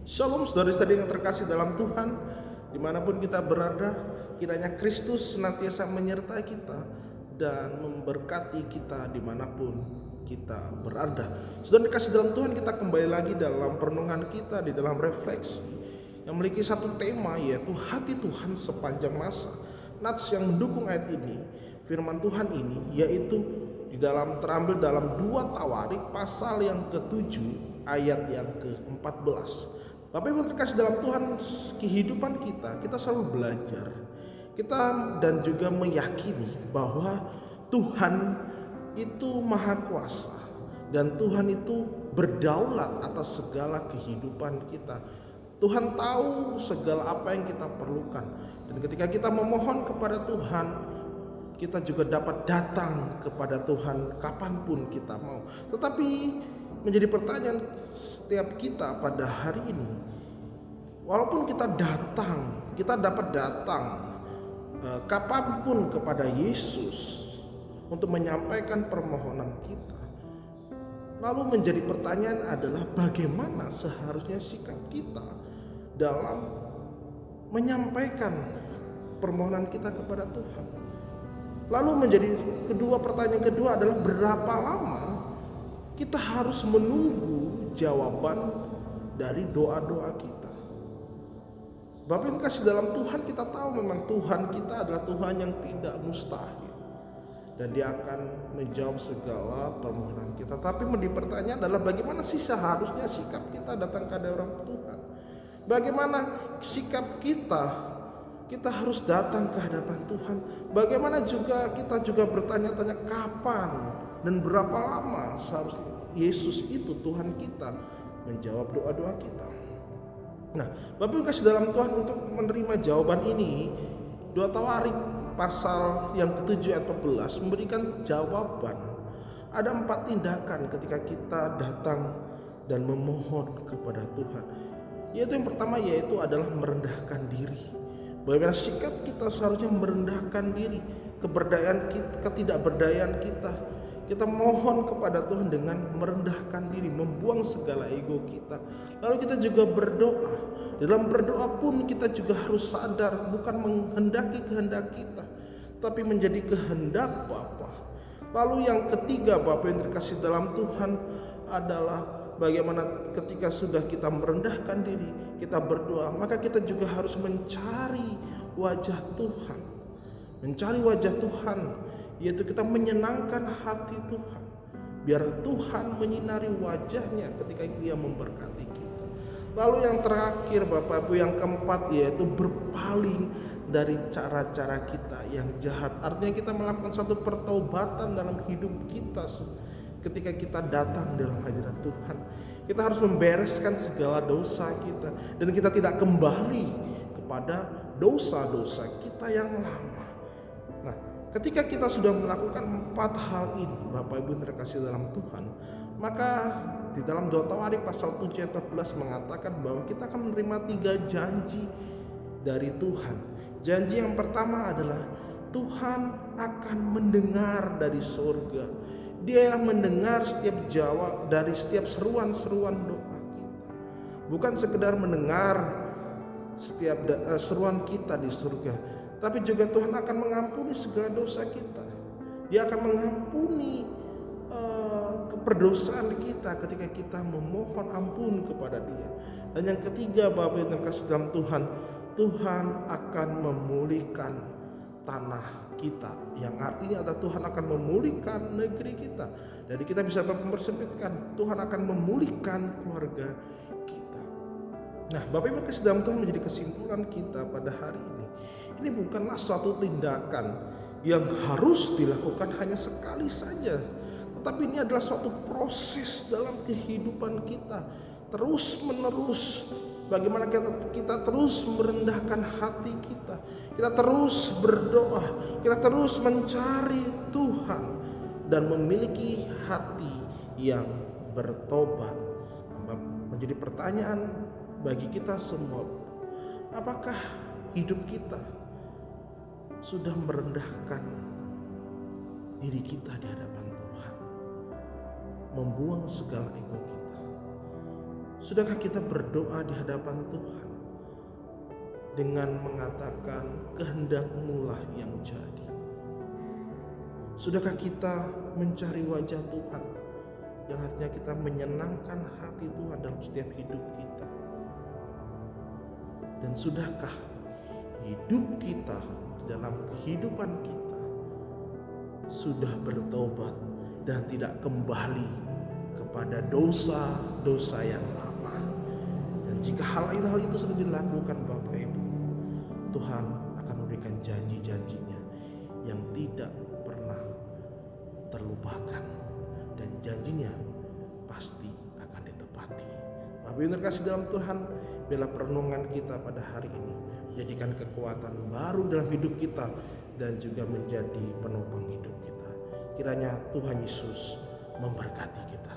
Shalom saudara-saudari yang terkasih dalam Tuhan, dimanapun kita berada, kiranya Kristus senantiasa menyertai kita dan memberkati kita dimanapun kita berada. Saudara terkasih dalam Tuhan, kita kembali lagi dalam perenungan kita, di dalam refleksi yang memiliki satu tema, yaitu hati Tuhan sepanjang masa. Nats yang mendukung ayat ini, firman Tuhan ini, yaitu terambil dalam 2 Tawarik pasal yang ke-7 ayat yang ke-14. Bapak Ibu terkasih dalam Tuhan, kehidupan kita selalu belajar. Kita dan juga meyakini bahwa Tuhan itu maha kuasa dan Tuhan itu berdaulat atas segala kehidupan kita. Tuhan tahu segala apa yang kita perlukan, dan ketika kita memohon kepada Tuhan, kita juga dapat datang kepada Tuhan kapanpun kita mau. Tetapi menjadi pertanyaan setiap kita pada hari ini, walaupun kita dapat datang kapanpun kepada Yesus untuk menyampaikan permohonan kita, lalu menjadi pertanyaan adalah bagaimana seharusnya sikap kita dalam menyampaikan permohonan kita kepada Tuhan. Lalu menjadi pertanyaan kedua adalah berapa lama kita harus menunggu jawaban dari doa-doa kita. Bapak yang kasih dalam Tuhan, kita tahu memang Tuhan kita adalah Tuhan yang tidak mustahil, dan Dia akan menjawab segala permohonan kita. Tapi menjadi pertanyaan adalah bagaimana sih seharusnya sikap kita datang ke hadapan Tuhan? Bagaimana sikap kita? Kita harus datang ke hadapan Tuhan. Bagaimana juga kita bertanya-tanya kapan dan berapa lama seharusnya Yesus itu Tuhan kita menjawab doa-doa kita. Nah, Bapak Ibu kasih dalam Tuhan, untuk menerima jawaban ini, 2 Tawarik pasal yang ke-7 ayat 14 memberikan jawaban. Ada 4 tindakan ketika kita datang dan memohon kepada Tuhan. Yaitu yang pertama adalah merendahkan diri. Bagaimana sikap kita seharusnya merendahkan diri, ketidakberdayaan kita. Kita mohon kepada Tuhan dengan merendahkan diri, membuang segala ego kita. Lalu kita juga berdoa. Dalam berdoa pun kita juga harus sadar, bukan menghendaki kehendak kita, tapi menjadi kehendak Bapa. Lalu yang ketiga, Bapak yang terkasih dalam Tuhan, adalah bagaimana ketika sudah kita merendahkan diri, kita berdoa, maka kita juga harus mencari wajah Tuhan. Mencari wajah Tuhan, yaitu kita menyenangkan hati Tuhan, biar Tuhan menyinari wajahnya ketika Dia memberkati kita. Lalu yang terakhir, Bapak Ibu, yang keempat, yaitu berpaling dari cara-cara kita yang jahat. Artinya kita melakukan satu pertobatan dalam hidup kita. Ketika kita datang dalam hadirat Tuhan, kita harus membereskan segala dosa kita, dan kita tidak kembali kepada dosa-dosa kita yang lama. Nah, ketika kita sudah melakukan 4 hal ini, Bapak Ibu terkasih dalam Tuhan, maka di dalam 2 Tawarik pasal 7 ayat 14 mengatakan bahwa kita akan menerima 3 janji dari Tuhan. Janji yang pertama adalah Tuhan akan mendengar dari surga. Dia yang mendengar setiap jawab dari setiap seruan-seruan doa kita. Bukan sekedar mendengar setiap seruan kita di surga, tapi juga Tuhan akan mengampuni segala dosa kita. Dia akan mengampuni keperdosaan kita ketika kita memohon ampun kepada Dia. Dan yang ketiga, Bapak yang terkasih dalam Tuhan, Tuhan akan memulihkan tanah kita, yang artinya adalah Tuhan akan memulihkan negeri kita. Jadi kita bisa mempersempitkan, Tuhan akan memulihkan keluarga kita. Nah, Bapak Ibu kasih dalam Tuhan, menjadi kesimpulan kita pada hari ini, ini bukanlah suatu tindakan yang harus dilakukan hanya sekali saja, tetapi ini adalah suatu proses dalam kehidupan kita, terus menerus. Bagaimana kita terus merendahkan hati kita, kita terus berdoa, kita terus mencari Tuhan dan memiliki hati yang bertobat. Menjadi pertanyaan bagi kita semua, apakah hidup kita sudah merendahkan diri kita di hadapan Tuhan, membuang segala ego kita? Sudahkah kita berdoa di hadapan Tuhan dengan mengatakan kehendak-Mu lah yang jadi? Sudahkah kita mencari wajah Tuhan, yang artinya kita menyenangkan hati Tuhan dalam setiap hidup kita? Dan sudahkah hidup kita, dalam kehidupan kita, sudah bertobat dan tidak kembali kepada dosa-dosa yang lama? Dan jika hal itu sudah dilakukan Bapak Ibu, Tuhan akan memberikan janji-janjinya yang tidak pernah terlupakan, dan janjinya pasti akan ditepati. Bapak Ibu terkasih dalam Tuhan, biarlah perenungan kita pada hari ini jadikan kekuatan baru dalam hidup kita dan juga menjadi penopang hidup kita. Kiranya Tuhan Yesus memberkati kita.